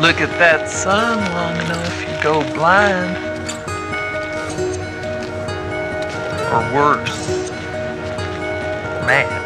look at that sun long enough, you go blind. Or worse, mad.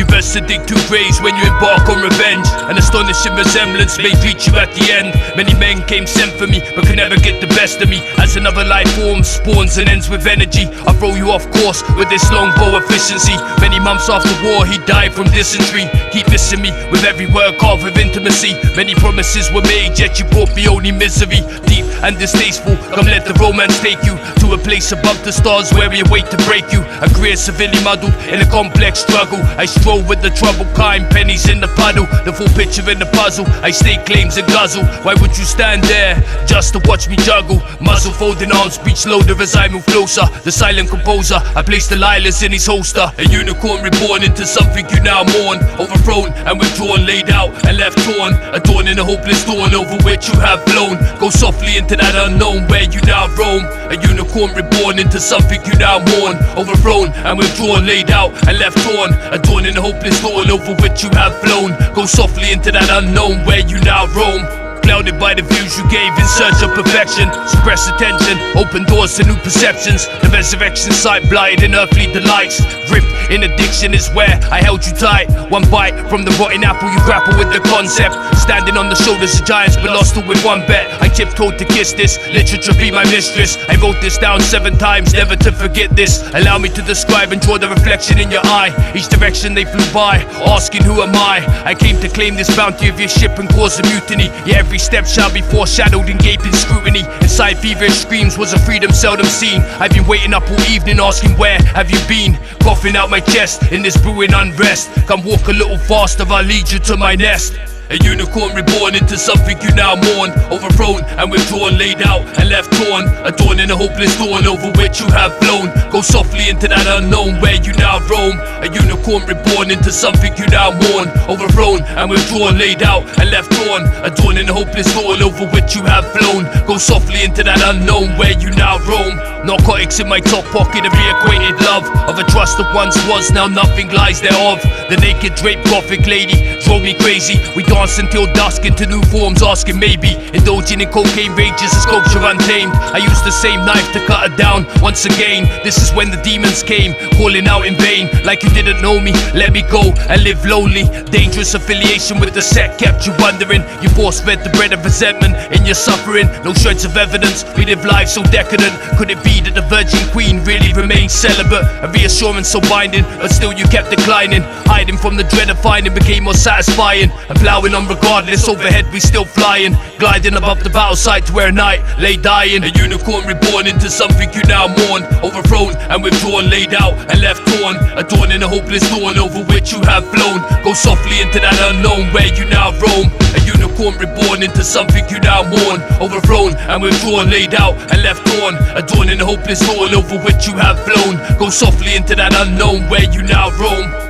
Best to dig two graves when you embark on revenge. An astonishing resemblance may reach you at the end. Many men came sent for me, but could never get the best of me. As another life forms, spawns and ends with energy, I throw you off course with this longbow efficiency. Many months after war, he died from dysentery. Keep missing me with every word carved with intimacy. Many promises were made, yet you brought me only misery. Deep and distasteful, come let the romance take you to a place above the stars where we await to break you. A career severely muddled in a complex struggle. I stroll with the troubled kind, pennies in the puddle. The full picture in the puzzle, I stake claims and guzzle. Why would you stand there just to watch me juggle? Muzzle folding arms, speech loader as I move closer. The silent composer, I place the lilas in his holster. A unicorn reborn into something you now mourn. Overthrown and withdrawn, laid out and left torn. Adorning a hopeless dawn over which you have blown. Go softly into that unknown where you now roam. A unicorn reborn into something you now mourn. Overthrown and withdrawn, laid out and left torn. Adorning a hopeless dawn over which you have flown. Go softly into that unknown where you now roam. Clouded by the views you gave in search of perfection. Suppress attention, open doors to new perceptions. The resurrection sight blighted in earthly delights. Gripped in addiction is where I held you tight. One bite from the rotten apple, you grapple with the concept. Standing on the shoulders of giants, but lost all with one bet. I tiptoed to kiss this, literature be my mistress. I wrote this down 7 times, never to forget this. Allow me to describe and draw the reflection in your eye. Each direction they flew by, asking who am I? I came to claim this bounty of your ship and cause a mutiny. Yeah, every step shall be foreshadowed in gaping scrutiny. Inside feverish screams was a freedom seldom seen. I've been waiting up all evening asking where have you been? Coughing out my chest in this brewing unrest. Come walk a little faster, I'll lead you to my nest. A unicorn reborn into something you now mourn. Overthrown and withdrawn, laid out and left torn. Adorning a hopeless dawn over which you have flown. Go softly into that unknown where you now roam. A unicorn reborn into something you now mourn. Overthrown and withdrawn, laid out and left torn. Adorning a hopeless dawn over which you have flown. Go softly into that unknown where you now roam. Narcotics in my top pocket, a reacquainted love of a trust that once was, now nothing lies thereof. The naked draped gothic lady drove me crazy. We danced until dusk into new forms, asking maybe. Indulging in cocaine rages, a sculpture untamed. I used the same knife to cut her down once again. This is when the demons came, calling out in vain. Like you didn't know me, let me go and live lonely. Dangerous affiliation with the sect kept you wondering. You force-fed the bread of resentment in your suffering. No shreds of evidence, we live lives so decadent. Could it be that the virgin queen really remained celibate? A reassurance so binding, but still you kept declining. Hiding from the dread of finding became more satisfying. And plowing on regardless, overhead we still flying. Gliding above the battle site to where night lay dying. A unicorn reborn into something you now mourn. Overthrown and withdrawn, laid out and left torn. Adorning a hopeless dawn over which you have flown. Go softly into that unknown where you now roam. A unicorn reborn into something you now mourn. Overthrown and withdrawn, laid out and left torn. Adorning a hopeless dawn over which you have flown. Go softly into that unknown where you now roam.